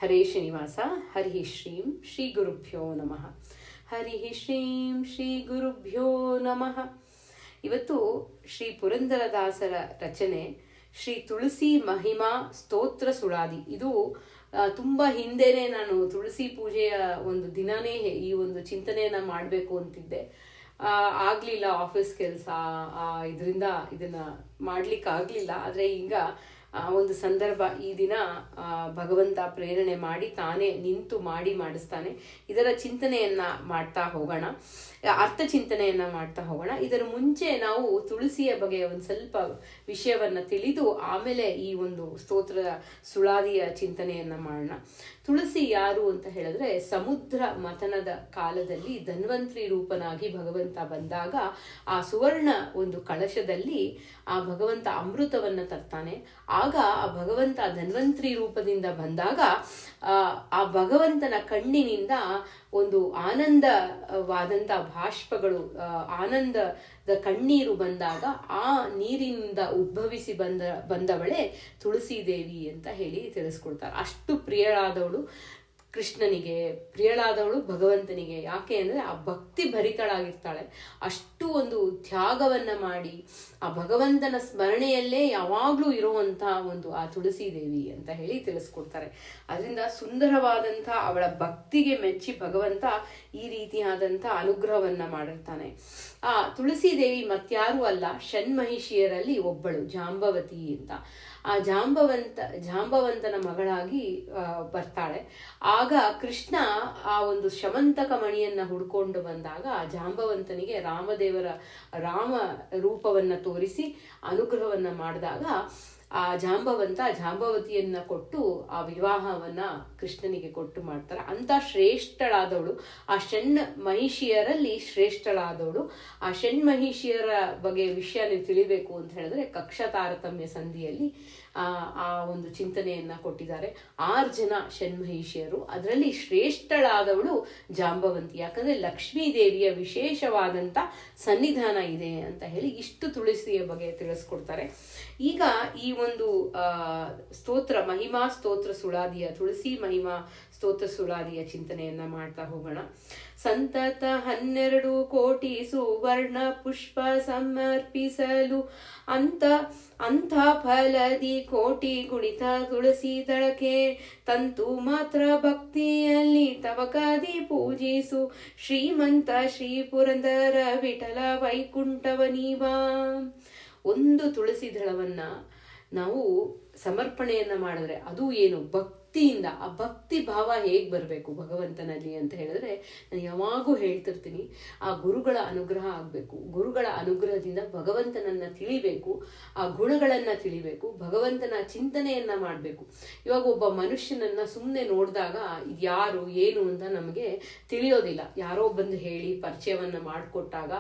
ಹರೇ ಶ್ರೀನಿವಾಸ. ಹರಿ ಶ್ರೀಂ ಶ್ರೀ ಗುರುಭ್ಯೋ ನಮಃ. ಹರಿ ಶ್ರೀಂ ಶ್ರೀ ಗುರುಭ್ಯೋ ನಮಃ. ಇವತ್ತು ಶ್ರೀ ಪುರಂದರದಾಸರ ರಚನೆ ಶ್ರೀ ತುಳಸಿ ಮಹಿಮಾ ಸ್ತೋತ್ರ ಸುಳಾದಿ. ಇದು ತುಂಬ ಹಿಂದೆನೆ ನಾನು ತುಳಸಿ ಪೂಜೆಯ ಒಂದು ದಿನನೇ ಈ ಒಂದು ಚಿಂತನೆಯನ್ನ ಮಾಡಬೇಕು ಅಂತಿದ್ದೆ. ಆಗಲಿಲ್ಲ, ಆಫೀಸ್ ಕೆಲಸ ಇದರಿಂದ ಇದನ್ನ ಮಾಡ್ಲಿಕ್ಕೆ ಆಗಲಿಲ್ಲ. ಆದರೆ ಈಗ ಒಂದು ಸಂದರ್ಭ, ಈ ದಿನ ಭಗವಂತ ಪ್ರೇರಣೆ ಮಾಡಿ ತಾನೇ ನಿಂತು ಮಾಡಿಸ್ತಾನೆ. ಇದರ ಚಿಂತನೆಯನ್ನ ಮಾಡ್ತಾ ಹೋಗೋಣ, ಅರ್ಥ ಚಿಂತನೆಯನ್ನ ಮಾಡ್ತಾ ಹೋಗೋಣ. ಇದರ ಮುಂಚೆ ನಾವು ತುಳಸಿಯ ಬಗ್ಗೆ ಒಂದು ಸ್ವಲ್ಪ ವಿಷಯವನ್ನ ತಿಳಿದು ಆಮೇಲೆ ಈ ಒಂದು ಸ್ತೋತ್ರದ ಸುಳಾದಿಯ ಚಿಂತನೆಯನ್ನ ಮಾಡೋಣ. ತುಳಸಿ ಯಾರು ಅಂತ ಹೇಳಿದ್ರೆ, ಸಮುದ್ರ ಮಥನದ ಕಾಲದಲ್ಲಿ ಧನ್ವಂತ್ರಿ ರೂಪನಾಗಿ ಭಗವಂತ ಬಂದಾಗ ಆ ಸುವರ್ಣ ಒಂದು ಕಳಶದಲ್ಲಿ ಆ ಭಗವಂತ ಅಮೃತವನ್ನ ತರ್ತಾನೆ. ಆಗ ಆ ಭಗವಂತ ಧನ್ವಂತ್ರಿ ರೂಪದಿಂದ ಬಂದಾಗ ಆ ಭಗವಂತನ ಕಣ್ಣಿನಿಂದ ಒಂದು ಆನಂದವಾದಂತ ಭಾಷ್ಪಗಳು, ಆನಂದದ ಕಣ್ಣೀರು ಬಂದಾಗ ಆ ನೀರಿನಿಂದ ಉದ್ಭವಿಸಿ ಬಂದವಳೆ ತುಳಸಿ ದೇವಿ ಅಂತ ಹೇಳಿ ತಿಳಿಸ್ಕೊಡ್ತಾರೆ. ಅಷ್ಟು ಪ್ರಿಯಳಾದವಳು ಕೃಷ್ಣನಿಗೆ, ಪ್ರಿಯಳಾದವಳು ಭಗವಂತನಿಗೆ. ಯಾಕೆ ಅಂದ್ರೆ ಆ ಭಕ್ತಿ ಭರಿತಳಾಗಿರ್ತಾಳೆ. ಅಷ್ಟು ಒಂದು ತ್ಯಾಗವನ್ನ ಮಾಡಿ ಆ ಭಗವಂತನ ಸ್ಮರಣೆಯಲ್ಲೇ ಯಾವಾಗ್ಲೂ ಇರುವಂತಹ ಒಂದು ಆ ತುಳಸಿ ದೇವಿ ಅಂತ ಹೇಳಿ ತಿಳಿಸ್ಕೊಡ್ತಾರೆ. ಅದರಿಂದ ಸುಂದರವಾದಂಥ ಅವಳ ಭಕ್ತಿಗೆ ಮೆಚ್ಚಿ ಭಗವಂತ ಈ ರೀತಿಯಾದಂಥ ಅನುಗ್ರಹವನ್ನ ಮಾಡಿರ್ತಾನೆ. ಆ ತುಳಸಿ ದೇವಿ ಮತ್ಯಾರೂ ಅಲ್ಲ, ಷಣ್ಮಹಿಷಿಯರಲ್ಲಿ ಒಬ್ಬಳು, ಜಾಂಬವತಿ ಅಂತ. ಆ ಜಾಂಬವಂತನ ಮಗಳಾಗಿ ಬರ್ತಾಳೆ. ಆಗ ಕೃಷ್ಣ ಆ ಒಂದು ಶಮಂತಕ ಮಣಿಯನ್ನ ಹುಡ್ಕೊಂಡು ಬಂದಾಗ ಜಾಂಬವಂತನಿಗೆ ರಾಮ ರೂಪವನ್ನ ತೋರಿಸಿ ಅನುಗ್ರಹವನ್ನ ಮಾಡಿದಾಗ ಆ ಜಾಂಬವತಿಯನ್ನ ಕೊಟ್ಟು ಆ ವಿವಾಹವನ್ನ ಕೃಷ್ಣನಿಗೆ ಕೊಟ್ಟು ಮಾಡ್ತಾರೆ. ಅಂತ ಶ್ರೇಷ್ಠಳಾದವಳು, ಆ ಮಹಿಷಿಯರಲ್ಲಿ ಶ್ರೇಷ್ಠಳಾದವಳು. ಆ ಷಣ್ಮಹಿಷಿಯರ ಬಗ್ಗೆ ವಿಷಯ ನೀವು ತಿಳಿಬೇಕು ಅಂತ ಹೇಳಿದ್ರೆ, ಕಕ್ಷಾ ತಾರತಮ್ಯ ಸಂಧಿಯಲ್ಲಿ ಆ ಒಂದು ಚಿಂತನೆಯನ್ನ ಕೊಟ್ಟಿದ್ದಾರೆ. 6 ಜನ ಷಣ್ಮಹಿಷಿಯರು, ಅದರಲ್ಲಿ ಶ್ರೇಷ್ಠಳಾದವಳು ಜಾಂಬವಂತಿ. ಯಾಕಂದ್ರೆ ಲಕ್ಷ್ಮೀ ದೇವಿಯ ವಿಶೇಷವಾದಂತ ಸನ್ನಿಧಾನ ಇದೆ ಅಂತ ಹೇಳಿ ಇಷ್ಟು ತುಳಸಿಯ ಬಗ್ಗೆ ತಿಳಿಸ್ಕೊಡ್ತಾರೆ. ಈಗ ಈ ಒಂದು ಸ್ತೋತ್ರ ಮಹಿಮಾ ಸ್ತೋತ್ರ ಸುಳಾದಿಯ, ತುಳಸಿ ಮಹಿಮಾ ಸ್ತೋತ್ರ ಸುಳಾದಿಯ ಚಿಂತನೆಯನ್ನ ಮಾಡ್ತಾ ಹೋಗೋಣ. ಸಂತತ 12 ಕೋಟಿ ಸುವರ್ಣ ಪುಷ್ಪ ಸಮರ್ಪಿಸಲು ಅಂಥ ಫಲದಿ ಕೋಟಿ ಗುಣಿತ ತುಳಸಿ ದಳಕೆ ತಂತು ಮಾತ್ರ ಭಕ್ತಿಯಲ್ಲಿ ತವಕದಿ ಪೂಜಿಸು ಶ್ರೀಮಂತ ಶ್ರೀ ಪುರಂದರ ವಿಠಲ ವೈಕುಂಠವನೀವಾ. ಒಂದು ತುಳಸಿ ದಳವನ್ನ ನಾವು ಸಮರ್ಪಣೆಯನ್ನ ಮಾಡಿದ್ರೆ ಅದು ಏನು ಭಕ್ತಿಯಿಂದ, ಆ ಭಕ್ತಿ ಭಾವ ಹೇಗ್ ಬರಬೇಕು ಭಗವಂತನಲ್ಲಿ ಅಂತ ಹೇಳಿದ್ರೆ, ನಾನು ಯಾವಾಗೂ ಹೇಳ್ತಿರ್ತೀನಿ, ಆ ಗುರುಗಳ ಅನುಗ್ರಹ ಆಗ್ಬೇಕು. ಗುರುಗಳ ಅನುಗ್ರಹದಿಂದ ಭಗವಂತನನ್ನ ತಿಳಿಬೇಕು, ಆ ಗುಣಗಳನ್ನ ತಿಳಿಬೇಕು, ಭಗವಂತನ ಚಿಂತನೆಯನ್ನ ಮಾಡಬೇಕು. ಇವಾಗ ಒಬ್ಬ ಮನುಷ್ಯನನ್ನ ಸುಮ್ಮನೆ ನೋಡಿದಾಗ ಯಾರು ಏನು ಅಂತ ನಮಗೆ ತಿಳಿಯೋದಿಲ್ಲ. ಯಾರೋ ಬಂದು ಹೇಳಿ ಪರಿಚಯವನ್ನ ಮಾಡಿಕೊಟ್ಟಾಗ,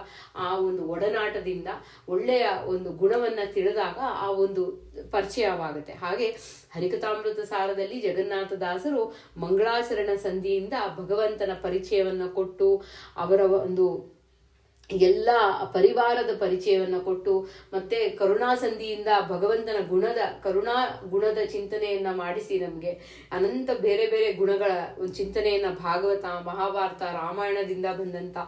ಆ ಒಂದು ಒಡನಾಟದಿಂದ ಒಳ್ಳೆಯ ಒಂದು ಗುಣವನ್ನ ತಿಳಿದಾಗ ಆ ಒಂದು ಪರಿಚಯವಾಗುತ್ತೆ. ಹಾಗೆ ಹರಿಕಥಾಮೃತ ಸಾರದಲ್ಲಿ ಜಗನ್ನಾಥದಾಸರು ಮಂಗಳಾಚರಣ ಸಂಧಿಯಿಂದ ಭಗವಂತನ ಪರಿಚಯವನ್ನ ಕೊಟ್ಟು, ಅವರ ಒಂದು ಎಲ್ಲ ಪರಿವಾರದ ಪರಿಚಯವನ್ನ ಕೊಟ್ಟು, ಮತ್ತೆ ಕರುಣಾ ಸಂಧಿಯಿಂದ ಭಗವಂತನ ಕರುಣಾ ಗುಣದ ಚಿಂತನೆಯನ್ನ ಮಾಡಿಸಿ ನಮ್ಗೆ ಅನಂತ ಬೇರೆ ಬೇರೆ ಗುಣಗಳ ಒಂದು ಚಿಂತನೆಯನ್ನ ಭಾಗವತ, ಮಹಾಭಾರತ, ರಾಮಾಯಣದಿಂದ ಬಂದಂತ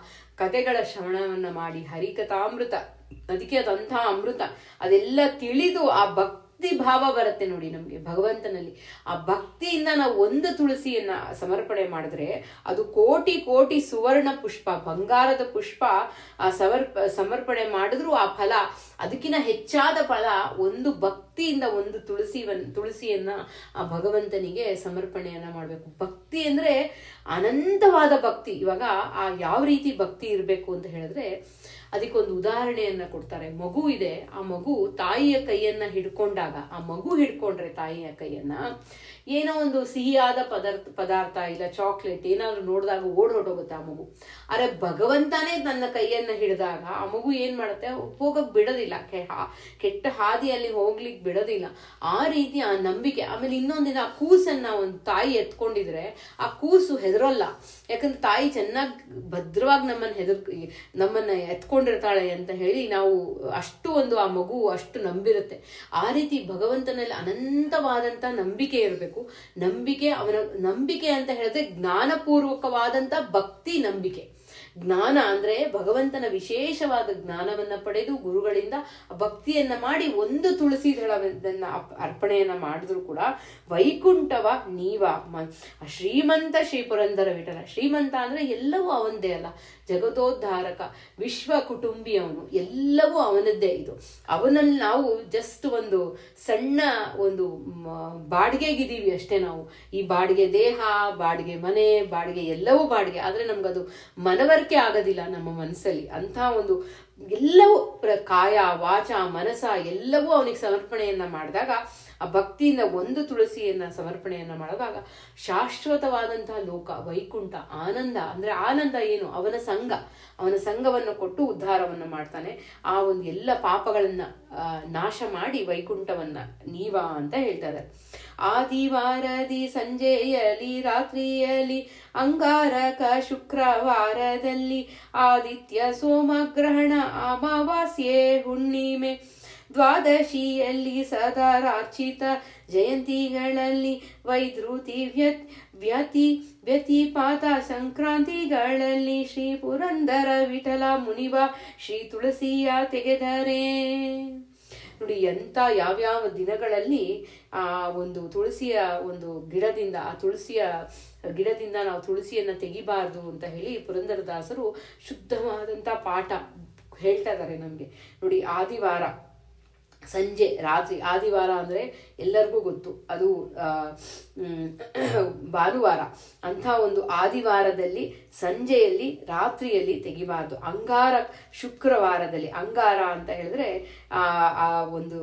ಕಥೆಗಳ ಶ್ರವಣವನ್ನ ಮಾಡಿ, ಹರಿಕಥಾಮೃತ ಅದಕ್ಕೆ ಅದಂಥ ಅಮೃತ, ಅದೆಲ್ಲ ತಿಳಿದು ಆ ಭಕ್ತಿ ಭಾವ ಬರುತ್ತೆ ನೋಡಿ ನಮ್ಗೆ ಭಗವಂತನಲ್ಲಿ. ಆ ಭಕ್ತಿಯಿಂದ ನಾವು ಒಂದು ತುಳಸಿಯನ್ನ ಸಮರ್ಪಣೆ ಮಾಡಿದ್ರೆ ಅದು ಕೋಟಿ ಕೋಟಿ ಸುವರ್ಣ ಪುಷ್ಪ, ಬಂಗಾರದ ಪುಷ್ಪ ಸಮರ್ಪಣೆ ಮಾಡಿದ್ರು ಆ ಫಲ ಅದಕ್ಕಿಂತ ಹೆಚ್ಚಾದ ಫಲ ಒಂದು ಭಕ್ತಿಯಿಂದ ಒಂದು ತುಳಸಿಯನ್ನ ಆ ಭಗವಂತನಿಗೆ ಸಮರ್ಪಣೆಯನ್ನ ಮಾಡಬೇಕು. ಭಕ್ತಿ ಅಂದ್ರೆ ಅನಂತವಾದ ಭಕ್ತಿ. ಇವಾಗ ಆ ಯಾವ ರೀತಿ ಭಕ್ತಿ ಇರಬೇಕು ಅಂತ ಹೇಳಿದ್ರೆ, ಅದಕ್ಕೊಂದು ಉದಾಹರಣೆಯನ್ನ ಕೊಡ್ತಾರೆ. ಮಗು ಇದೆ, ಆ ಮಗು ತಾಯಿಯ ಕೈಯನ್ನ ಹಿಡ್ಕೊಂಡಾಗ, ಆ ಮಗು ಹಿಡ್ಕೊಂಡ್ರೆ ತಾಯಿಯ ಕೈಯನ್ನ, ಏನೋ ಒಂದು ಸಿಹಿಯಾದ ಪದಾರ್ಥ ಇಲ್ಲ ಚಾಕ್ಲೇಟ್ ಏನಾದ್ರು ನೋಡಿದಾಗ ಹೊರಟೋಗುತ್ತೆ ಆ ಮಗು. ಆದ್ರೆ ಭಗವಂತನೇ ತನ್ನ ಕೈಯನ್ನ ಹಿಡಿದಾಗ ಆ ಮಗು ಏನ್ ಮಾಡುತ್ತೆ, ಹೋಗಕ್ ಬಿಡೋದಿಲ್ಲ, ಕೆಟ್ಟ ಹಾದಿಯಲ್ಲಿ ಹೋಗ್ಲಿಕ್ಕೆ ಬಿಡೋದಿಲ್ಲ. ಆ ರೀತಿ ಆ ನಂಬಿಕೆ. ಆಮೇಲೆ ಇನ್ನೊಂದಿನ ಆ ಕೂಸನ್ನ ಒಂದು ತಾಯಿ ಎತ್ಕೊಂಡಿದ್ರೆ ಆ ಕೂಸು ಹೆದರೋಲ್ಲ. ಯಾಕಂದ್ರೆ ತಾಯಿ ಚೆನ್ನಾಗಿ ಭದ್ರವಾಗಿ ನಮ್ಮನ್ನ ಎತ್ಕೊಂಡು ಕೂತ್ಕೊಂಡಿರ್ತಾಳೆ ಅಂತ ಹೇಳಿ ನಾವು ಅಷ್ಟು ಒಂದು ಆ ಮಗು ಅಷ್ಟು ನಂಬಿರುತ್ತೆ. ಆ ರೀತಿ ಭಗವಂತನಲ್ಲಿ ಅನಂತವಾದಂತ ನಂಬಿಕೆ ಇರಬೇಕು. ಅವನ ನಂಬಿಕೆ ಅಂತ ಹೇಳಿದ್ರೆ ಜ್ಞಾನಪೂರ್ವಕವಾದಂತ ಭಕ್ತಿ ನಂಬಿಕೆ. ಜ್ಞಾನ ಅಂದ್ರೆ ಭಗವಂತನ ವಿಶೇಷವಾದ ಜ್ಞಾನವನ್ನ ಪಡೆದು ಗುರುಗಳಿಂದ ಭಕ್ತಿಯನ್ನ ಮಾಡಿ ಒಂದು ತುಳಸಿ ದಳವನ್ನ ಅರ್ಪಣೆಯನ್ನ ಮಾಡಿದ್ರು ಕೂಡ ವೈಕುಂಠವ ಶ್ರೀಮಂತ ಶ್ರೀ ಪುರಂದರ ವಿಠಲ. ಶ್ರೀಮಂತ ಅಂದ್ರೆ ಎಲ್ಲವೂ ಅವಂದೇ ಅಲ್ಲ, ಜಗದೋದ್ಧಾರಕ, ವಿಶ್ವ ಕುಟುಂಬಿ ಅವನು, ಎಲ್ಲವೂ ಅವನದ್ದೇ. ಇದು ಅವನಲ್ಲಿ ನಾವು ಜಸ್ಟ್ ಒಂದು ಸಣ್ಣ ಒಂದು ಬಾಡಿಗೆಗಿದ್ದೀವಿ ಅಷ್ಟೇ. ನಾವು ಈ ಬಾಡಿಗೆ ದೇಹ, ಬಾಡಿಗೆ ಮನೆ, ಬಾಡಿಗೆ ಎಲ್ಲವೂ ಬಾಡಿಗೆ. ಆದ್ರೆ ನಮ್ಗದು ಮನವರಿಕೆ ಆಗೋದಿಲ್ಲ ನಮ್ಮ ಮನಸ್ಸಲ್ಲಿ. ಅಂತ ಒಂದು ಎಲ್ಲವೂ ಕಾಯ ವಾಚ ಮನಸ ಎಲ್ಲವೂ ಅವನಿಗೆ ಸಮರ್ಪಣೆಯನ್ನ ಮಾಡಿದಾಗ, ಆ ಭಕ್ತಿಯಿಂದ ಒಂದು ತುಳಸಿಯನ್ನ ಸಮರ್ಪಣೆಯನ್ನ ಮಾಡಿದಾಗ ಶಾಶ್ವತವಾದಂತಹ ಲೋಕ ವೈಕುಂಠ ಆನಂದ. ಅಂದ್ರೆ ಆನಂದ ಏನು? ಅವನ ಸಂಘವನ್ನು ಕೊಟ್ಟು ಉದ್ಧಾರವನ್ನು ಮಾಡ್ತಾನೆ. ಆ ಒಂದು ಎಲ್ಲ ಪಾಪಗಳನ್ನ ನಾಶ ಮಾಡಿ ವೈಕುಂಠವನ್ನ ಅಂತ ಹೇಳ್ತಾರೆ. ಆದಿವಾರದಿ ಸಂಜೆಯಲ್ಲಿ ರಾತ್ರಿಯಲ್ಲಿ ಅಂಗಾರಕ ಶುಕ್ರವಾರದಲ್ಲಿ ಆದಿತ್ಯ ಸೋಮಗ್ರಹಣ ಅಮಾವಾಸ್ಯೆ ಹುಣ್ಣಿಮೆ ದ್ವಾದಶಿಯಲ್ಲಿ ಸದಾರಾರ್ಚಿತ ಜಯಂತಿಗಳಲ್ಲಿ ವೈದ್ರುತಿ ವ್ಯತಿಪಾತ ಸಂಕ್ರಾಂತಿಗಳಲ್ಲಿ ಶ್ರೀ ಪುರಂದರ ವಿಠಲ ಮುನಿವ ಶ್ರೀ ತುಳಸಿಯ ತೆಗೆದರೆ. ನೋಡಿ, ಎಂತ ಯಾವ್ಯಾವ ದಿನಗಳಲ್ಲಿ ಆ ಒಂದು ತುಳಸಿಯ ಒಂದು ಗಿಡದಿಂದ, ಆ ತುಳಸಿಯ ಗಿಡದಿಂದ ನಾವು ತುಳಸಿಯನ್ನ ತೆಗಿಬಾರ್ದು ಅಂತ ಹೇಳಿ ಪುರಂದರದಾಸರು ಶುದ್ಧವಾದಂತ ಪಾಠ ಹೇಳ್ತಾ ಇದ್ದಾರೆ ನಮ್ಗೆ. ನೋಡಿ, ಆದಿವಾರ ಸಂಜೆ ರಾತ್ರಿ, ಆದಿವಾರ ಅಂದ್ರೆ ಎಲ್ಲರಿಗೂ ಗೊತ್ತು, ಅದು ಭಾನುವಾರ. ಅಂಥ ಒಂದು ಆದಿವಾರದಲ್ಲಿ ಸಂಜೆಯಲ್ಲಿ ರಾತ್ರಿಯಲ್ಲಿ ತೆಗಿಬಾರ್ದು. ಅಂಗಾರ ಶುಕ್ರವಾರದಲ್ಲಿ, ಅಂಗಾರ ಅಂತ ಹೇಳಿದ್ರೆ ಆ ಒಂದು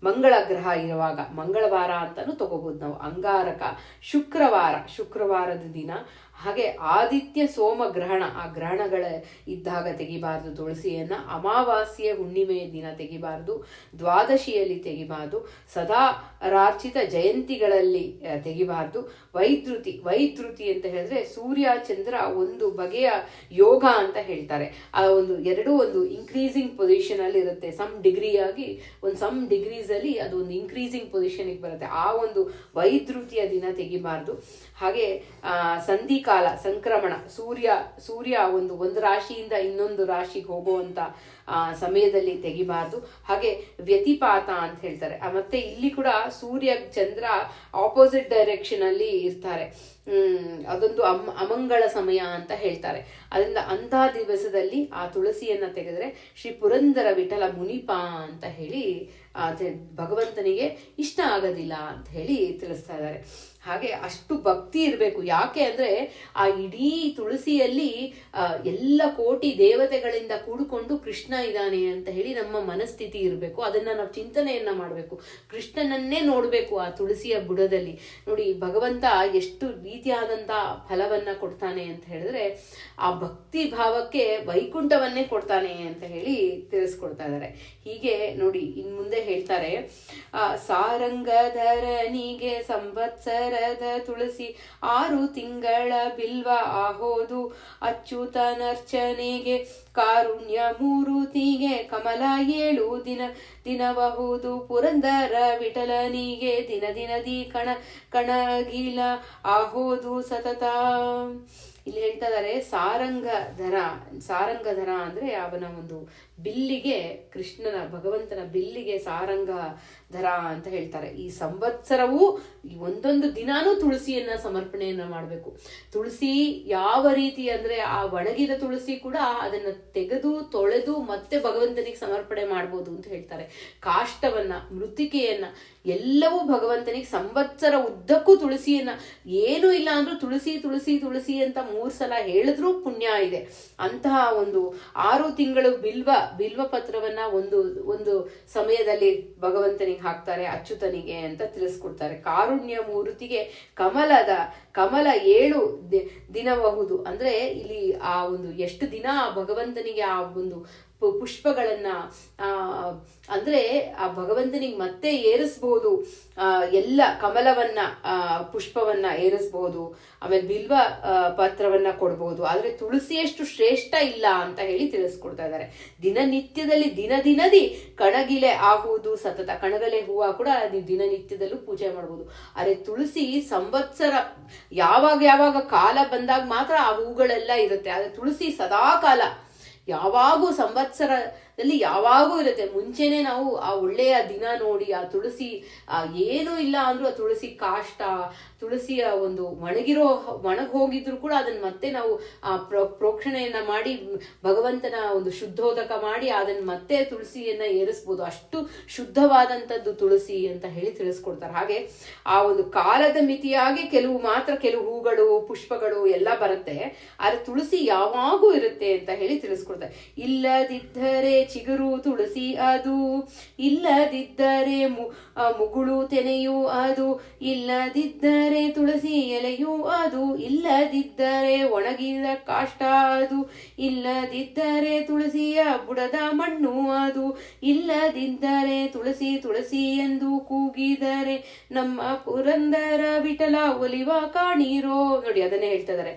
ಮಂಗಳ ಗ್ರಹ ಇರುವಾಗ ಮಂಗಳವಾರ ಅಂತಾನು ತಗೋಬಹುದು ನಾವು. ಅಂಗಾರಕ ಶುಕ್ರವಾರದ ದಿನ. ಹಾಗೆ ಆದಿತ್ಯ ಸೋಮ ಗ್ರಹಣ, ಆ ಗ್ರಹಣಗಳ ಇದ್ದಾಗ ತೆಗಿಬಾರ್ದು ತುಳಸಿಯನ್ನ. ಅಮಾವಾಸ್ಯೆ ಹುಣ್ಣಿಮೆಯ ದಿನ ತೆಗಿಬಾರ್ದು, ದ್ವಾದಶಿಯಲ್ಲಿ ತೆಗಿಬಾರ್ದು, ಸದಾ ರಾರ್ಚಿತ ಜಯಂತಿಗಳಲ್ಲಿ ತೆಗಿಬಾರ್ದು. ವೈದ್ರುತಿ ಅಂತ ಹೇಳಿದ್ರೆ ಸೂರ್ಯ ಚಂದ್ರ ಒಂದು ಬಗೆಯ ಯೋಗ ಅಂತ ಹೇಳ್ತಾರೆ. ಆ ಒಂದು ಎರಡೂ ಒಂದು ಇನ್ಕ್ರೀಸಿಂಗ್ ಪೊಸಿಷನ್ ಅಲ್ಲಿ ಇರುತ್ತೆ. ಸಮ್ ಡಿಗ್ರೀಸ್ ಅಲ್ಲಿ ಅದು ಒಂದು ಇನ್ಕ್ರೀಸಿಂಗ್ ಪೊಸಿಷನ್ ಬರುತ್ತೆ. ಆ ಒಂದು ವೈದ್ರುತಿಯ ದಿನ ತೆಗಿಬಾರ್ದು. ಹಾಗೆ ಸಂಧಿಕಾಲ ಸಂಕ್ರಮಣ, ಸೂರ್ಯ ಒಂದು ರಾಶಿಯಿಂದ ಇನ್ನೊಂದು ರಾಶಿಗೆ ಹೋಗುವಂತ ಸಮಯದಲ್ಲಿ ತೆಗಿಬಾರ್ದು. ಹಾಗೆ ವ್ಯತಿಪಾತ ಅಂತ ಹೇಳ್ತಾರೆ. ಮತ್ತೆ ಇಲ್ಲಿ ಕೂಡ ಸೂರ್ಯ ಚಂದ್ರ ಆಪೋಸಿಟ್ ಡೈರೆಕ್ಷನ್ ಅಲ್ಲಿ ಇರ್ತಾರೆ. ಅದೊಂದು ಅಮಂಗಳ ಸಮಯ ಅಂತ ಹೇಳ್ತಾರೆ. ಅದರಿಂದ ಅಂತಹ ದಿವಸದಲ್ಲಿ ಆ ತುಳಸಿಯನ್ನ ತೆಗೆದ್ರೆ ಶ್ರೀ ಪುರಂದರ ವಿಠಲ ಮುನಿಪ ಅಂತ ಹೇಳಿ ಭಗವಂತನಿಗೆ ಇಷ್ಟ ಆಗೋದಿಲ್ಲ ಅಂತ ಹೇಳಿ ತಿಳಿಸ್ತಾ ಇದ್ದಾರೆ. ಹಾಗೆ ಅಷ್ಟು ಭಕ್ತಿ ಇರಬೇಕು. ಯಾಕೆ ಅಂದ್ರೆ ಆ ಇಡೀ ತುಳಸಿಯಲ್ಲಿ ಎಲ್ಲ ಕೋಟಿ ದೇವತೆಗಳಿಂದ ಕೂಡಿಕೊಂಡು ಕೃಷ್ಣ ಇದ್ದಾನೆ ಅಂತ ಹೇಳಿ ನಮ್ಮ ಮನಸ್ಥಿತಿ ಇರಬೇಕು. ಅದನ್ನ ನಾವು ಚಿಂತನೆಯನ್ನ ಮಾಡಬೇಕು, ಕೃಷ್ಣನನ್ನೇ ನೋಡ್ಬೇಕು ಆ ತುಳಸಿಯ ಬುಡದಲ್ಲಿ. ನೋಡಿ, ಭಗವಂತ ಎಷ್ಟು ರೀತಿಯಾದಂತ ಫಲವನ್ನ ಕೊಡ್ತಾನೆ ಅಂತ ಹೇಳಿದ್ರೆ ಆ ಭಕ್ತಿ ಭಾವಕ್ಕೆ ವೈಕುಂಠವನ್ನೇ ಕೊಡ್ತಾನೆ ಅಂತ ಹೇಳಿ ತಿಳಿಸ್ಕೊಡ್ತಾ ಇದ್ದಾರೆ. ಹೀಗೆ ನೋಡಿ, ಇನ್ ಮುಂದೆ ಹೇಳ್ತಾರೆ, ಸಾರಂಗಧರನಿಗೆ ಸಂವತ್ಸರದ ತುಳಸಿ 6 ತಿಂಗಳ ಬಿಲ್ವ ಆಹೋದು, ಅಚ್ಯುತನರ್ಚನೆಗೆ ಕಾರುಣ್ಯ ಮೂರುತಿಗೆ ಕಮಲ 7 ದಿನಬಹುದು, ಪುರಂದರ ವಿಠಲನಿಗೆ ದಿನದಿ ಕಣಗಿಲ ಆಹೋದು ಸತತ. ಇಲ್ಲಿ ಹೇಳ್ತಾ ಇದ್ದಾರೆ ಸಾರಂಗಧರ ಅಂದ್ರೆ ಅವನ ಒಂದು ಬಿಲ್ಲಿಗೆ, ಕೃಷ್ಣನ ಭಗವಂತನ ಬಿಲ್ಲಿಗೆ ಸಾರಂಗಧರ ಅಂತ ಹೇಳ್ತಾರೆ. ಈ ಸಂವತ್ಸರವೂ ಒಂದೊಂದು ದಿನಾನೂ ತುಳಸಿಯನ್ನ ಸಮರ್ಪಣೆಯನ್ನ ಮಾಡಬೇಕು. ತುಳಸಿ ಯಾವ ರೀತಿ ಅಂದ್ರೆ ಆ ಒಣಗಿದ ತುಳಸಿ ಕೂಡ ಅದನ್ನ ತೆಗೆದು ತೊಳೆದು ಮತ್ತೆ ಭಗವಂತನಿಗೆ ಸಮರ್ಪಣೆ ಮಾಡ್ಬೋದು ಅಂತ ಹೇಳ್ತಾರೆ. ಕಾಷ್ಟವನ್ನ, ಮೃತ್ತಿಕೆಯನ್ನ ಎಲ್ಲವೂ ಭಗವಂತನಿಗೆ ಸಂವತ್ಸರ ಉದ್ದಕ್ಕೂ ತುಳಸಿಯನ್ನ, ಏನೂ ಇಲ್ಲ ಅಂದ್ರೂ ತುಳಸಿ ತುಳಸಿ ತುಳಸಿ ಅಂತ 3 ಸಲ ಹೇಳಿದ್ರೂ ಪುಣ್ಯ ಇದೆ. ಅಂತಹ ಒಂದು 6 ತಿಂಗಳು ಬಿಲ್ವ ಪತ್ರವನ್ನ ಒಂದು ಸಮಯದಲ್ಲಿ ಭಗವಂತನಿಗೆ ಹಾಕ್ತಾರೆ, ಅಚ್ಯುತನಿಗೆ ಅಂತ ತಿಳಿಸ್ಕೊಡ್ತಾರೆ. ಕಾರುಣ್ಯ ಮೂರ್ತಿಗೆ ಕಮಲ 7 ದಿನಬಹುದು. ಅಂದ್ರೆ ಇಲ್ಲಿ ಆ ಒಂದು ಎಷ್ಟು ದಿನ ಭಗವಂತನಿಗೆ ಆ ಒಂದು ಪುಷ್ಪಗಳನ್ನ ಅಂದ್ರೆ ಆ ಭಗವಂತನಿಗೆ ಮತ್ತೆ ಏರಿಸ್ಬಹುದು, ಎಲ್ಲ ಕಮಲವನ್ನ ಪುಷ್ಪವನ್ನ ಏರಿಸ್ಬಹುದು, ಆಮೇಲೆ ಬಿಲ್ವ ಪತ್ರವನ್ನ ಕೊಡ್ಬಹುದು. ಆದ್ರೆ ತುಳಸಿಯಷ್ಟು ಶ್ರೇಷ್ಠ ಇಲ್ಲ ಅಂತ ಹೇಳಿ ತಿಳಿಸ್ಕೊಡ್ತಾ ಇದ್ದಾರೆ. ದಿನನಿತ್ಯದಲ್ಲಿ ದಿನದಿ ಕಣಗಿಲೆ ಆಹುವುದು ಸತತ. ಕಣಗಲೆ ಹೂವ ಕೂಡ ನೀವು ದಿನನಿತ್ಯದಲ್ಲೂ ಪೂಜೆ ಮಾಡ್ಬೋದು. ಆದ್ರೆ ತುಳಸಿ ಸಂವತ್ಸರ ಯಾವಾಗ ಕಾಲ ಬಂದಾಗ ಮಾತ್ರ ಆ ಹೂಗಳೆಲ್ಲ ಇರುತ್ತೆ. ಆದ್ರೆ ತುಳಸಿ ಸದಾ ಕಾಲ ಯಾವಾಗೂ ಸಂವತ್ಸರದಲ್ಲಿ ಯಾವಾಗೂ ಇರುತ್ತೆ. ಮುಂಚೆನೆ ನಾವು ಆ ಒಳ್ಳೆಯ ದಿನ ನೋಡಿ ಆ ತುಳಸಿ ಏನೂ ಇಲ್ಲ ಅಂದ್ರೂ ಆ ತುಳಸಿ ಕಾಷ್ಟ, ತುಳಸಿಯ ಒಂದು ಒಣಗ್ ಹೋಗಿದ್ರು ಕೂಡ ಅದನ್ನ ಮತ್ತೆ ನಾವು ಪ್ರೋಕ್ಷಣೆಯನ್ನ ಮಾಡಿ ಭಗವಂತನ ಒಂದು ಶುದ್ಧೋದಕ ಮಾಡಿ ಅದನ್ನ ಮತ್ತೆ ತುಳಸಿಯನ್ನ ಏರಿಸ್ಬೋದು. ಅಷ್ಟು ಶುದ್ಧವಾದಂಥದ್ದು ತುಳಸಿ ಅಂತ ಹೇಳಿ ತಿಳಿಸ್ಕೊಡ್ತಾರೆ. ಹಾಗೆ ಆ ಒಂದು ಕಾಲದ ಮಿತಿಯಾಗಿ ಕೆಲವು ಹೂಗಳು ಪುಷ್ಪಗಳು ಎಲ್ಲ ಬರುತ್ತೆ, ಆದ್ರೆ ತುಳಸಿ ಯಾವಾಗೂ ಇರುತ್ತೆ ಅಂತ ಹೇಳಿ ತಿಳಿಸ್ಕೊಡ್ತಾರೆ. ಇಲ್ಲದಿದ್ದರೆ ಚಿಗುರು ತುಳಸಿ ಅದು, ಇಲ್ಲದಿದ್ದರೆ ಮುಗುಳು ತೆನೆಯು ಅದು, ಇಲ್ಲದಿದ್ದರೆ ತುಳಸಿ ಎಲೆಯೂ ಅದು, ಇಲ್ಲದಿದ್ದರೆ ಒಣಗಿದ ಕಾಷ್ಟ ಅದು, ಇಲ್ಲದಿದ್ದರೆ ತುಳಸಿಯ ಬುಡದ ಮಣ್ಣು ಅದು, ಇಲ್ಲದಿದ್ದರೆ ತುಳಸಿ ತುಳಸಿ ಎಂದು ಕೂಗಿದರೆ ನಮ್ಮ ಪುರಂದರ ವಿಠಲ ಒಲಿವ ಕಾಣೀರೋ. ನೋಡಿ ಅದನ್ನೇ ಹೇಳ್ತಾ ಇದ್ದಾರೆ.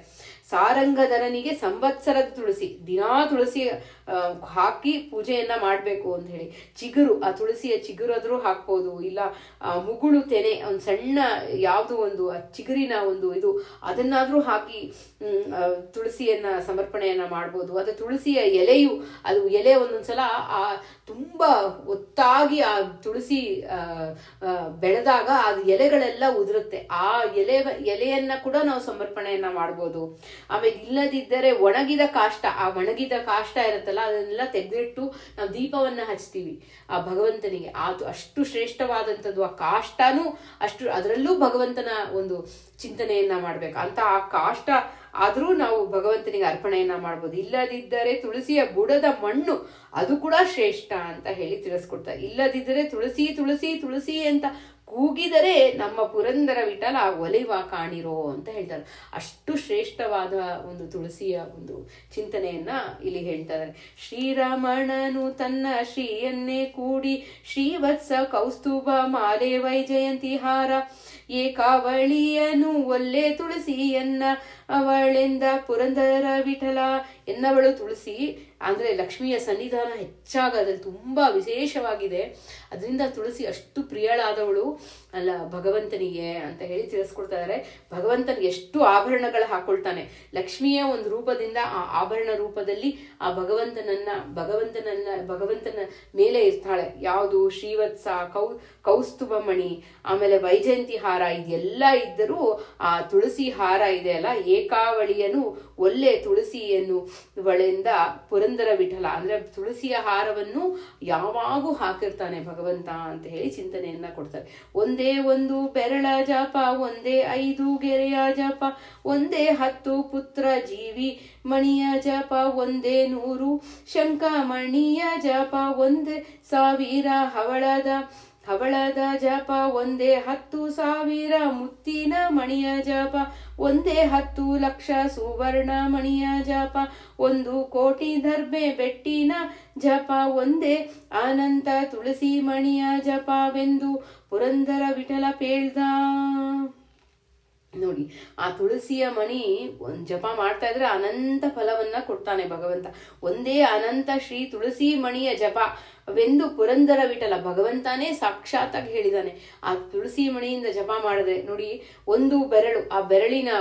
ಸಾರಂಗಧರನಿಗೆ ಸಂವತ್ಸರದ ತುಳಸಿ, ದಿನಾ ತುಳಸಿ ಹಾಕಿ ಪೂಜೆಯನ್ನ ಮಾಡ್ಬೇಕು ಅಂತ ಹೇಳಿ. ಚಿಗುರು, ಆ ತುಳಸಿಯ ಚಿಗುರಾದ್ರೂ ಹಾಕ್ಬೋದು, ಇಲ್ಲ ಮುಗುಳು ತೆನೆ ಒಂದು ಸಣ್ಣ ಯಾವ್ದು ಒಂದು ಚಿಗುರಿನ ಒಂದು ಇದು ಅದನ್ನಾದ್ರೂ ಹಾಕಿ ತುಳಸಿಯನ್ನ ಸಮರ್ಪಣೆಯನ್ನ ಮಾಡ್ಬೋದು. ಅದು ತುಳಸಿಯ ಎಲೆಯು, ಅದು ಎಲೆ ಒಂದೊಂದ್ಸಲ ಆ ತುಂಬಾ ಒತ್ತಾಗಿ ಆ ತುಳಸಿ ಬೆಳೆದಾಗ ಅದು ಎಲೆಗಳೆಲ್ಲ ಉದುರುತ್ತೆ. ಆ ಎಲೆಯನ್ನ ಕೂಡ ನಾವು ಸಮರ್ಪಣೆಯನ್ನ ಮಾಡ್ಬೋದು. ಆಮೇಲೆ ಇಲ್ಲದಿದ್ದರೆ ಒಣಗಿದ ಕಾಷ್ಟ, ಆ ಒಣಗಿದ ಕಾಷ್ಟ ಇರುತ್ತಲ್ಲ ಅದನ್ನೆಲ್ಲ ತೆಗೆದಿಟ್ಟು ನಾವು ದೀಪವನ್ನ ಹಚ್ತೀವಿ ಆ ಭಗವಂತನಿಗೆ. ಅದು ಅಷ್ಟು ಶ್ರೇಷ್ಠವಾದಂಥದ್ದು. ಆ ಕಾಷ್ಟನೂ ಅಷ್ಟು, ಅದರಲ್ಲೂ ಭಗವಂತನ ಒಂದು ಚಿಂತನೆಯನ್ನ ಮಾಡ್ಬೇಕು ಅಂತ ಆ ಕಾಷ್ಟ ಆದ್ರೂ ನಾವು ಭಗವಂತನಿಗೆ ಅರ್ಪಣೆಯನ್ನ ಮಾಡ್ಬೋದು. ಇಲ್ಲದಿದ್ದರೆ ತುಳಸಿಯ ಬುಡದ ಮಣ್ಣು ಅದು ಕೂಡ ಶ್ರೇಷ್ಠ ಅಂತ ಹೇಳಿ ತಿಳಿಸ್ಕೊಡ್ತಾರೆ. ಇಲ್ಲದಿದ್ದರೆ ತುಳಸಿ ತುಳಸಿ ತುಳಸಿ ಅಂತ ಕೂಗಿದರೆ ನಮ್ಮ ಪುರಂದರ ವಿಠಲ ಒಲಿವ ಕಾಣಿರೋ ಅಂತ ಹೇಳ್ತಾರೆ. ಅಷ್ಟು ಶ್ರೇಷ್ಠವಾದ ಒಂದು ತುಳಸಿಯ ಒಂದು ಚಿಂತನೆಯನ್ನ ಇಲ್ಲಿ ಹೇಳ್ತಾ ಇದ್ದಾರೆ. ಶ್ರೀರಮಣನು ತನ್ನ ಶ್ರೀಯನ್ನೇ ಕೂಡಿ ಶ್ರೀವತ್ಸ ಕೌಸ್ತುಭ ಮಾಲೆ ವೈಜಯಂತಿ ಹಾರ ಏಕಾವಳಿಯನು ಒಲ್ಲೆ ತುಳಸಿಯನ್ನ ಅವಳೆಂದ ಪುರಂದರ ವಿಠಲ. ಎನ್ನವಳು ತುಳಸಿ ಅಂದ್ರೆ ಲಕ್ಷ್ಮಿಯ ಸನ್ನಿಧಾನ ಹೆಚ್ಚಾಗದಲ್ಲಿ ತುಂಬಾ ವಿಶೇಷವಾಗಿದೆ. ಅದರಿಂದ ತುಳಸಿ ಅಷ್ಟು ಪ್ರಿಯಳಾದವಳು ಅಲ್ಲ ಭಗವಂತನಿಗೆ ಅಂತ ಹೇಳಿ ತಿಳಿಸ್ಕೊಡ್ತಾ ಇದ್ದಾರೆ. ಭಗವಂತನಿಗೆ ಎಷ್ಟು ಆಭರಣಗಳು ಹಾಕೊಳ್ತಾನೆ. ಲಕ್ಷ್ಮಿಯ ಒಂದು ರೂಪದಿಂದ ಆ ಆಭರಣ ರೂಪದಲ್ಲಿ ಆ ಭಗವಂತನ ಮೇಲೆ ಇರ್ತಾಳೆ. ಯಾವುದು ಶ್ರೀವತ್ಸ, ಕೌಸ್ತುಭ ಮಣಿ, ಆಮೇಲೆ ವೈಜಯಂತಿ ಹಾರ, ಇದೆಲ್ಲ ಇದ್ದರೂ ಆ ತುಳಸಿ ಹಾರ ಇದೆ ಅಲ್ಲ, ಏಕಾವಳಿಯನು ಒಲ್ಲೆ ತುಳಸಿಯನ್ನು ಒಳೆಂದ ಪುರಂದರ ವಿಠಲ. ಅಂದ್ರೆ ತುಳಸಿಯ ಹಾರವನ್ನು ಯಾವಾಗೂ ಹಾಕಿರ್ತಾನೆ ಭಗವಂತ ಅಂತ ಹೇಳಿ ಚಿಂತನೆಯನ್ನ ಕೊಡ್ತಾರೆ. ಒಂದೇ ಒಂದು ಬೆರಳ ಜಪ, ಒಂದೇ 5 ಗೆರೆಯ ಜಪ, ಒಂದೇ 10 ಪುತ್ರ ಜೀವಿ ಮಣಿಯ ಜಪ, ಒಂದೇ 100 ಶಂಖ ಮಣಿಯ ಜಪ, ಒಂದೇ 1000 ಹವಳದ ಜಪ, ಒಂದೇ 10,000 ಮುತ್ತಿನ ಮಣಿಯ ಜಪ, ಒಂದೇ 10 ಲಕ್ಷ ಸುವರ್ಣ ಮಣಿಯ ಜಪ, 1 ಕೋಟಿ ದರ್ಬೆ ಬೆಟ್ಟಿನ ಜಪ, ಒಂದೇ ಅನಂತ ತುಳಸಿ ಮಣಿಯ ಜಪವೆಂದು ಪುರಂದರ ವಿಠಲ ಪೇಳ್ದ. ನೋಡಿ ಆ ತುಳಸಿಯ ಮಣಿ ಜಪ ಮಾಡ್ತಾ ಇದ್ರೆ ಅನಂತ ಫಲವನ್ನ ಕೊಡ್ತಾನೆ ಭಗವಂತ. ಒಂದೇ ಅನಂತ ಶ್ರೀ ತುಳಸಿ ಮಣಿಯ ಜಪವೆಂದು ಪುರಂದರ ವಿಠಲ ಭಗವಂತನೇ ಸಾಕ್ಷಾತ್ತಾಗಿ ಹೇಳಿದಾನೆ. ಆ ತುಳಸಿ ಮಣಿಯಿಂದ ಜಪ ಮಾಡಿದ್ರೆ ನೋಡಿ, ಒಂದು ಬೆರಳು, ಆ ಬೆರಳಿನ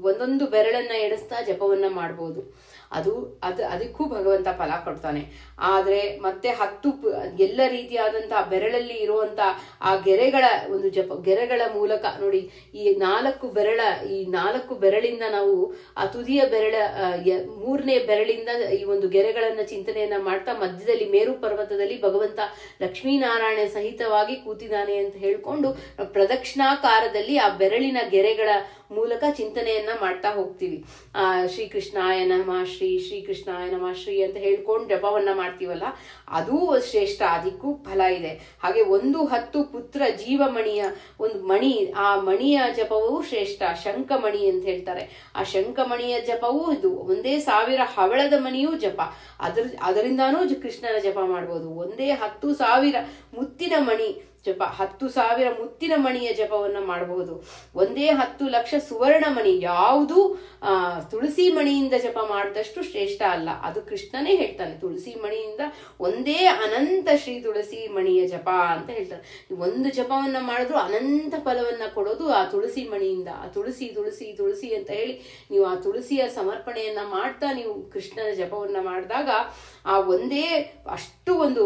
ಒಂದೊಂದು ಬೆರಳನ್ನ ಎಣಿಸ್ತಾ ಜಪವನ್ನ ಮಾಡ್ಬೋದು. ಅದಕ್ಕೂ ಭಗವಂತ ಫಲ ಕೊಡ್ತಾನೆ. ಆದ್ರೆ ಮತ್ತೆ 10 ಎಲ್ಲ ರೀತಿಯಾದಂತಹ ಬೆರಳಲ್ಲಿ ಇರುವಂತ ಆ ಗೆರೆಗಳ ಮೂಲಕ ನೋಡಿ, ಈ 4 ಬೆರಳಿಂದ ನಾವು ಆ ತುದಿಯ ಬೆರಳ 3ನೇ ಬೆರಳಿಂದ ಈ ಒಂದು ಗೆರೆಗಳನ್ನ ಚಿಂತನೆಯನ್ನ ಮಾಡ್ತಾ ಮಧ್ಯದಲ್ಲಿ ಮೇರು ಪರ್ವತದಲ್ಲಿ ಭಗವಂತ ಲಕ್ಷ್ಮೀನಾರಾಯಣ ಸಹಿತವಾಗಿ ಕೂತಿದ್ದಾನೆ ಅಂತ ಹೇಳ್ಕೊಂಡು ಪ್ರದಕ್ಷಿಣಾಕಾರದಲ್ಲಿ ಆ ಬೆರಳಿನ ಗೆರೆಗಳ ಮೂಲಕ ಚಿಂತನೆಯನ್ನ ಮಾಡ್ತಾ ಹೋಗ್ತೀವಿ. ಶ್ರೀಕೃಷ್ಣಾಯ ನಮಃ ಶ್ರೀ, ಶ್ರೀಕೃಷ್ಣಾಯ ನಮಃ ಶ್ರೀ ಅಂತ ಹೇಳ್ಕೊಂಡು ಜಪವನ್ನ ಮಾಡ್ತೀವಲ್ಲ, ಅದೂ ಶ್ರೇಷ್ಠ, ಅದಕ್ಕೂ ಫಲ ಇದೆ. ಹಾಗೆ 110 ಪುತ್ರ ಜೀವಮಣಿಯ ಒಂದು ಮಣಿ, ಆ ಮಣಿಯ ಜಪವೂ ಶ್ರೇಷ್ಠ, ಶಂಖಮಣಿ ಅಂತ ಹೇಳ್ತಾರೆ. ಆ ಶಂಖಮಣಿಯ ಜಪವೂ ಇದು 1,000 ಹವಳದ ಮಣಿಯೂ ಜಪ, ಅದರಿಂದಾನೂ ಕೃಷ್ಣನ ಜಪ ಮಾಡ್ಬೋದು. 10,000 ಮುತ್ತಿನ ಮಣಿ ಜಪ, 10,000 ಮುತ್ತಿನ ಮಣಿಯ ಜಪವನ್ನ ಮಾಡಬಹುದು. 10 ಲಕ್ಷ ಸುವರ್ಣ ಮಣಿ, ಯಾವುದು ತುಳಸಿ ಮಣಿಯಿಂದ ಜಪ ಮಾಡಿದಷ್ಟು ಶ್ರೇಷ್ಠ ಅಲ್ಲ. ಅದು ಕೃಷ್ಣನೇ ಹೇಳ್ತಾನೆ, ತುಳಸಿ ಮಣಿಯಿಂದ ಒಂದೇ ಅನಂತ ಶ್ರೀ ತುಳಸಿ ಮಣಿಯ ಜಪ ಅಂತ ಹೇಳ್ತಾನೆ. ಒಂದು ಜಪವನ್ನ ಮಾಡಿದ್ರು ಅನಂತ ಫಲವನ್ನ ಕೊಡೋದು ಆ ತುಳಸಿ ಮಣಿಯಿಂದ. ಆ ತುಳಸಿ ತುಳಸಿ ತುಳಸಿ ಅಂತ ಹೇಳಿ ನೀವು ಆ ತುಳಸಿಯ ಸಮರ್ಪಣೆಯನ್ನ ಮಾಡ್ತಾ ನೀವು ಕೃಷ್ಣನ ಜಪವನ್ನ ಮಾಡಿದಾಗ ಆ ಒಂದೇ ಅಷ್ಟು ಒಂದು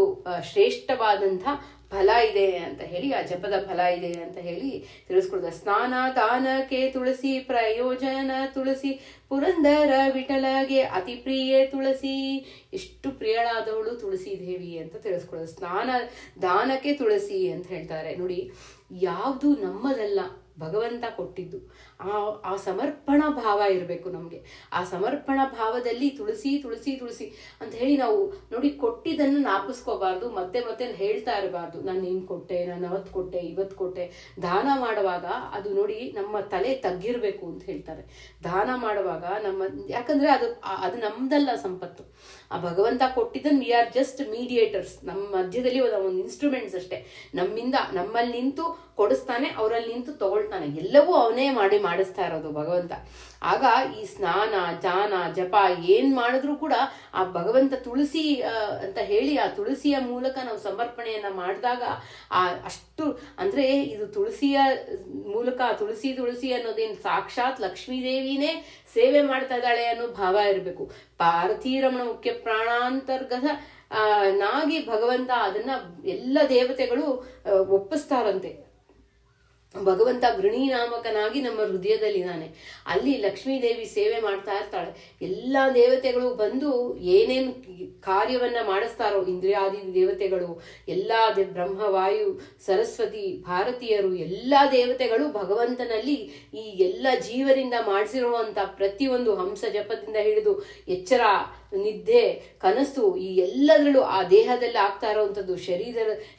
ಶ್ರೇಷ್ಠವಾದಂಥ ಫಲ ಇದೆ ಅಂತ ಹೇಳಿ, ಆ ಜಪದ ಫಲ ಇದೆ ಅಂತ ಹೇಳಿ ತಿಳಿಸ್ಕೊಡ್ತಾರೆ. ಸ್ನಾನ ದಾನಕ್ಕೆ ತುಳಸಿ ಪ್ರಯೋಜನ, ತುಳಸಿ ಪುರಂದರ ವಿಠಲಗೆ ಅತಿ ಪ್ರಿಯೆ ತುಳಸಿ, ಎಷ್ಟು ಪ್ರಿಯಳಾದವಳು ತುಳಸಿ ದೇವಿ ಅಂತ ತಿಳಿಸ್ಕೊಡೋದು. ಸ್ನಾನ ದಾನಕ್ಕೆ ತುಳಸಿ ಅಂತ ಹೇಳ್ತಾರೆ. ನೋಡಿ, ಯಾವುದು ನಮ್ಮದಲ್ಲ, ಭಗವಂತ ಕೊಟ್ಟಿದ್ದು. ಆ ಸಮರ್ಪಣಾ ಭಾವ ಇರಬೇಕು ನಮಗೆ. ಆ ಸಮರ್ಪಣಾ ಭಾವದಲ್ಲಿ ತುಳಸಿ ತುಳಸಿ ತುಳಸಿ ಅಂತ ಹೇಳಿ ನಾವು ನೋಡಿ ಕೊಟ್ಟಿದ್ದನ್ನು ನಾಪಿಸ್ಕೋಬಾರ್ದು, ಮತ್ತೆ ಮತ್ತೆ ಹೇಳ್ತಾ ಇರಬಾರ್ದು, ನಾನು ನಿನ್ ಕೊಟ್ಟೆ, ನಾನು ಅವತ್ತು ಕೊಟ್ಟೆ, ಇವತ್ತು ಕೊಟ್ಟೆ. ದಾನ ಮಾಡುವಾಗ ಅದು ನೋಡಿ ನಮ್ಮ ತಲೆ ತಗ್ಗಿರ್ಬೇಕು ಅಂತ ಹೇಳ್ತಾರೆ. ದಾನ ಮಾಡುವಾಗ ಯಾಕಂದ್ರೆ ಅದು ನಮ್ದಲ್ಲ ಸಂಪತ್ತು, ಆ ಭಗವಂತ ಕೊಟ್ಟಿದ್ದನ್ನು ವಿ ಆರ್ ಜಸ್ಟ್ ಮೀಡಿಯೇಟರ್ಸ್, ನಮ್ಮ ಮಧ್ಯದಲ್ಲಿ ಒಂದು ಇನ್ಸ್ಟ್ರೂಮೆಂಟ್ಸ್ ಅಷ್ಟೇ. ನಮ್ಮಲ್ಲಿ ನಿಂತು ಕೊಡಿಸ್ತಾನೆ, ಅವರಲ್ಲಿ ನಿಂತು ತಗೊಳ್ತಾನೆ, ಎಲ್ಲವೂ ಅವನೇ ಮಾಡಿಸ್ತಾ ಇರೋದು ಭಗವಂತ. ಆಗ ಈ ಸ್ನಾನ ದಾನ ಜಪ ಏನ್ ಮಾಡಿದ್ರು ಕೂಡ ಆ ಭಗವಂತ ತುಳಸಿ ಅಂತ ಹೇಳಿ ಆ ತುಳಸಿಯ ಮೂಲಕ ನಾವು ಸಮರ್ಪಣೆಯನ್ನ ಮಾಡಿದಾಗ ಅಷ್ಟು ಅಂದ್ರೆ ಇದು ತುಳಸಿಯ ಮೂಲಕ ತುಳಸಿ ತುಳಸಿ ಅನ್ನೋದೇನು ಸಾಕ್ಷಾತ್ ಲಕ್ಷ್ಮೀದೇವಿನೇ ಸೇವೆ ಮಾಡ್ತಾ ಇದ್ದಾಳೆ ಅನ್ನೋ ಭಾವ ಇರಬೇಕು. ಪಾರ್ಥೀರಮಣ ಮುಖ್ಯ ಪ್ರಾಣಾಂತರ್ಗತ ನಾಗಿ ಭಗವಂತ ಅದನ್ನ ಎಲ್ಲ ದೇವತೆಗಳು ಒಪ್ಪಿಸ್ತಾರಂತೆ. ಭಗವಂತ ಗೃಣೀನಾಮಕನಾಗಿ ನಮ್ಮ ಹೃದಯದಲ್ಲಿದ್ದಾನೆ. ಅಲ್ಲಿ ಲಕ್ಷ್ಮೀದೇವಿ ಸೇವೆ ಮಾಡ್ತಾ ಇರ್ತಾಳೆ. ಎಲ್ಲ ದೇವತೆಗಳು ಬಂದು ಏನೇನು ಕಾರ್ಯವನ್ನ ಮಾಡಿಸ್ತಾರೋ, ಇಂದ್ರಿಯಾದಿ ದೇವತೆಗಳು ಎಲ್ಲ, ಬ್ರಹ್ಮ ವಾಯು ಸರಸ್ವತಿ ಭಾರತೀಯರು ಎಲ್ಲ ದೇವತೆಗಳು ಭಗವಂತನಲ್ಲಿ ಈ ಎಲ್ಲ ಜೀವರಿಂದ ಮಾಡಿಸಿರುವಂತ ಪ್ರತಿಯೊಂದು ಹಂಸ ಜಪದಿಂದ ಹಿಡಿದು ಎಚ್ಚರ, ನಿದ್ದೆ, ಕನಸು, ಈ ಎಲ್ಲದರಲ್ಲೂ ಆ ದೇಹದಲ್ಲಿ ಆಗ್ತಾ ಇರುವಂಥದ್ದು,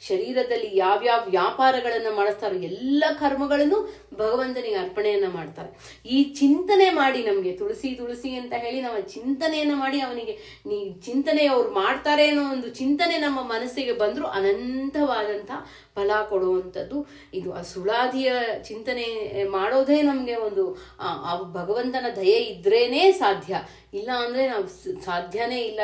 ಶರೀರದಲ್ಲಿ ಯಾವ್ಯಾವ ವ್ಯಾಪಾರಗಳನ್ನ ಮಾಡಿಸ್ತಾರೋ ಎಲ್ಲ ಕರ್ಮಗಳನ್ನು ಭಗವಂತನಿಗೆ ಅರ್ಪಣೆಯನ್ನ ಮಾಡ್ತಾರೆ. ಈ ಚಿಂತನೆ ಮಾಡಿ ನಮ್ಗೆ ತುಳಸಿ ತುಳಸಿ ಅಂತ ಹೇಳಿ ನಾವು ಚಿಂತನೆಯನ್ನ ಮಾಡಿ ಅವನಿಗೆ ಚಿಂತನೆ ಅವ್ರು ಮಾಡ್ತಾರೆ ಅನ್ನೋ ಒಂದು ಚಿಂತನೆ ನಮ್ಮ ಮನಸ್ಸಿಗೆ ಬಂದ್ರು ಅನಂತವಾದಂಥ ಫಲ ಕೊಡುವಂಥದ್ದು ಇದು. ಆ ಸುಳಾದಿಯ ಚಿಂತನೆ ಮಾಡೋದೇ ನಮ್ಗೆ ಒಂದು ಭಗವಂತನ ದಯೆ ಇದ್ರೇನೆ ಸಾಧ್ಯ, ಇಲ್ಲ ಅಂದ್ರೆ ನಾವು ಸಾಧ್ಯನೇ ಇಲ್ಲ.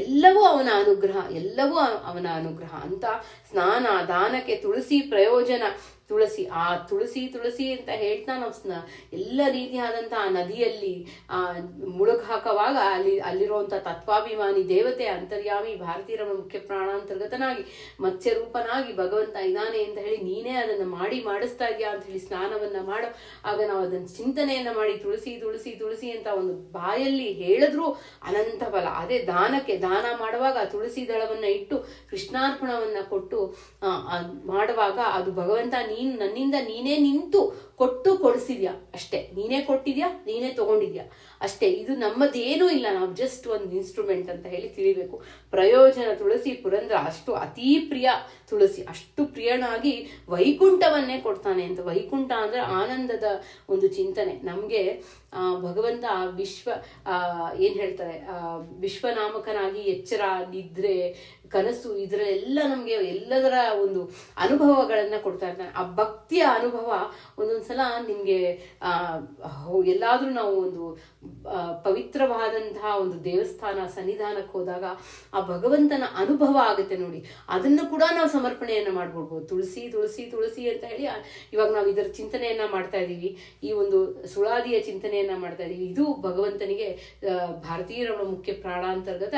ಎಲ್ಲವೂ ಅವನ ಅನುಗ್ರಹ, ಎಲ್ಲವೂ ಅವನ ಅನುಗ್ರಹ ಅಂತ. ಸ್ನಾನ ದಾನಕ್ಕೆ ತುಳಸಿ ಪ್ರಯೋಜನ, ತುಳಸಿ ಆ ತುಳಸಿ ತುಳಸಿ ಅಂತ ಹೇಳ್ತಾ ನಾವು ಎಲ್ಲ ರೀತಿಯಾದಂತಹ ನದಿಯಲ್ಲಿ ಮುಳುಗ್ ಹಾಕುವಾಗ ಅಲ್ಲಿರುವಂತಹ ತತ್ವಾಭಿಮಾನಿ ದೇವತೆ ಅಂತರ್ಯಾಮಿ ಭಾರತೀಯರ ಮುಖ್ಯ ಪ್ರಾಣಾಂತರ್ಗತನಾಗಿ ಮತ್ಸ್ಯ ರೂಪನಾಗಿ ಭಗವಂತ ಇದ್ದಾನೆ ಅಂತ ಹೇಳಿ ನೀನೇ ಅದನ್ನ ಮಾಡಿಸ್ತಾ ಇದೆಯಾ ಅಂತ ಹೇಳಿ ಸ್ನಾನವನ್ನ ಮಾಡೋ ಆಗ ನಾವು ಅದನ್ನ ಚಿಂತನೆಯನ್ನ ಮಾಡಿ ತುಳಸಿ ತುಳಸಿ ತುಳಸಿ ಅಂತ ಒಂದು ಬಾಯಲ್ಲಿ ಹೇಳಿದ್ರು ಅನಂತ ಫಲ. ಅದೇ ದಾನಕ್ಕೆ ದಾನ ಮಾಡುವಾಗ ತುಳಸಿ ದಳವನ್ನ ಇಟ್ಟು ಕೃಷ್ಣಾರ್ಪಣವನ್ನ ಕೊಟ್ಟು ಮಾಡುವಾಗ ಅದು ಭಗವಂತ ನನ್ನಿಂದ ನೀನೇ ನಿಂತು ಕೊಡಿಸಿದ್ಯಾ ಅಷ್ಟೇ, ನೀನೇ ಕೊಟ್ಟಿದ್ಯಾ, ನೀನೇ ತಗೊಂಡಿದ್ಯಾ ಅಷ್ಟೇ. ಇದು ನಮ್ಮದೇನೂ ಇಲ್ಲ, ನಾವು ಜಸ್ಟ್ ಒಂದು ಇನ್ಸ್ಟ್ರೂಮೆಂಟ್ ಅಂತ ಹೇಳಿ ತಿಳಿಬೇಕು. ಪ್ರಯೋಜನ ತುಳಸಿ ಪುರಂದರ ಅಷ್ಟು ಅತೀ ಪ್ರಿಯ ತುಳಸಿ, ಅಷ್ಟು ಪ್ರಿಯನಾಗಿ ವೈಕುಂಠವನ್ನೇ ಕೊಡ್ತಾನೆ ಅಂತ. ವೈಕುಂಠ ಅಂದ್ರೆ ಆನಂದದ ಒಂದು ಚಿಂತನೆ. ನಮ್ಗೆ ಭಗವಂತ ಏನ್ ಹೇಳ್ತಾರೆ, ವಿಶ್ವನಾಮಕನಾಗಿ ಎಚ್ಚರ, ನಿದ್ರೆ, ಕನಸು ಇದರೆಲ್ಲ ನಮ್ಗೆ ಎಲ್ಲದರ ಒಂದು ಅನುಭವಗಳನ್ನ ಕೊಡ್ತಾ ಇರ್ತಾನೆ. ಆ ಭಕ್ತಿಯ ಅನುಭವ ಒಂದೊಂದ್ಸಲ ನಿಮ್ಗೆ ಎಲ್ಲಾದ್ರೂ ನಾವು ಒಂದು ಪವಿತ್ರವಾದಂತಹ ಒಂದು ದೇವಸ್ಥಾನ ಸನ್ನಿಧಾನಕ್ಕೆ ಹೋದಾಗ ಆ ಭಗವಂತನ ಅನುಭವ ಆಗುತ್ತೆ ನೋಡಿ. ಅದನ್ನು ಕೂಡ ನಾವು ಸಮರ್ಪಣೆಯನ್ನ ಮಾಡ್ಬಿಡ್ಬೋದು. ತುಳಸಿ ತುಳಸಿ ತುಳಸಿ ಅಂತ ಹೇಳಿ ಇವಾಗ ನಾವು ಇದರ ಚಿಂತನೆಯನ್ನ ಮಾಡ್ತಾ ಇದೀವಿ, ಈ ಒಂದು ಸುಳಾದಿಯ ಚಿಂತನೆಯನ್ನ ಮಾಡ್ತಾ ಇದೀವಿ. ಇದು ಭಗವಂತನಿಗೆ ಭಾರತೀಯರ ಮುಖ್ಯ ಪ್ರಾಣಾಂತರ್ಗತ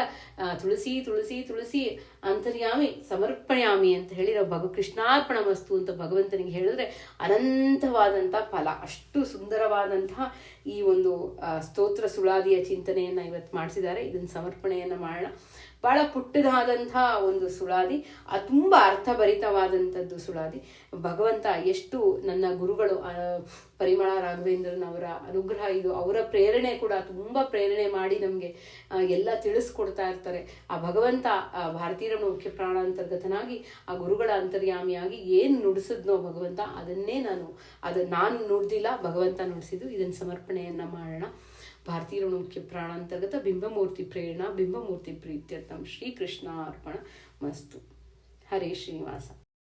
ತುಳಸಿ ತುಳಸಿ ತುಳಸಿ ಅಂತರ್ಯಾಮಿ ಸಮರ್ಪಣಾಮಿ ಅಂತ ಹೇಳಿ ನಾವು ಕೃಷ್ಣಾರ್ಪಣ ವಸ್ತು ಅಂತ ಭಗವಂತನಿಗೆ ಹೇಳಿದ್ರೆ ಅನಂತವಾದಂತಹ ಫಲ. ಅಷ್ಟು ಸುಂದರವಾದಂತಹ ಈ ಒಂದು ಸ್ತೋತ್ರ ಸುಳಾದಿಯ ಚಿಂತನೆಯನ್ನ ಇವತ್ತು ಮಾಡಿಸಿದ್ದಾರೆ. ಇದನ್ನ ಸಮರ್ಪಣೆಯನ್ನ ಮಾಡೋಣ. ಬಹಳ ಪುಟ್ಟದಾದಂಥ ಒಂದು ಸುಳಾದಿ, ತುಂಬ ಅರ್ಥಭರಿತವಾದಂಥದ್ದು ಸುಳಾದಿ. ಭಗವಂತ ಎಷ್ಟು ನನ್ನ ಗುರುಗಳು ಪರಿಮಳ ರಾಘವೇಂದ್ರನ್ ಅವರ ಅನುಗ್ರಹ ಇದು, ಅವರ ಪ್ರೇರಣೆ ಕೂಡ ತುಂಬ ಪ್ರೇರಣೆ ಮಾಡಿ ನಮಗೆ ಎಲ್ಲ ತಿಳಿಸ್ಕೊಡ್ತಾ ಇರ್ತಾರೆ. ಆ ಭಗವಂತ ಭಾರತೀಯ ರಮಣ ಮುಖ್ಯ ಪ್ರಾಣಾಂತರ್ಗತನಾಗಿ ಆ ಗುರುಗಳ ಅಂತರ್ಯಾಮಿಯಾಗಿ ಏನು ನುಡಿಸಿದ್ನೋ ಭಗವಂತ, ಅದನ್ನೇ ನಾನು ನುಡ್ದಿಲ್ಲ, ಭಗವಂತ ನುಡಿಸಿದ್ದು. ಇದನ್ನು ಸಮರ್ಪಣೆಯನ್ನು ಮಾಡೋಣ. ಭಾರತೀಯ ರಮಣ ಮುಖ್ಯ ಪ್ರಾಣಾಂತರ್ಗತ ಬಿಂಬಮೂರ್ತಿ ಪ್ರೇರಣಾ ಬಿಂಬಮೂರ್ತಿ ಪ್ರೀತ್ಯರ್ಥಂ ಶ್ರೀಕೃಷ್ಣ ಅರ್ಪಣ ಮಸ್ತು. ಹರೇ ಶ್ರೀನಿವಾಸ.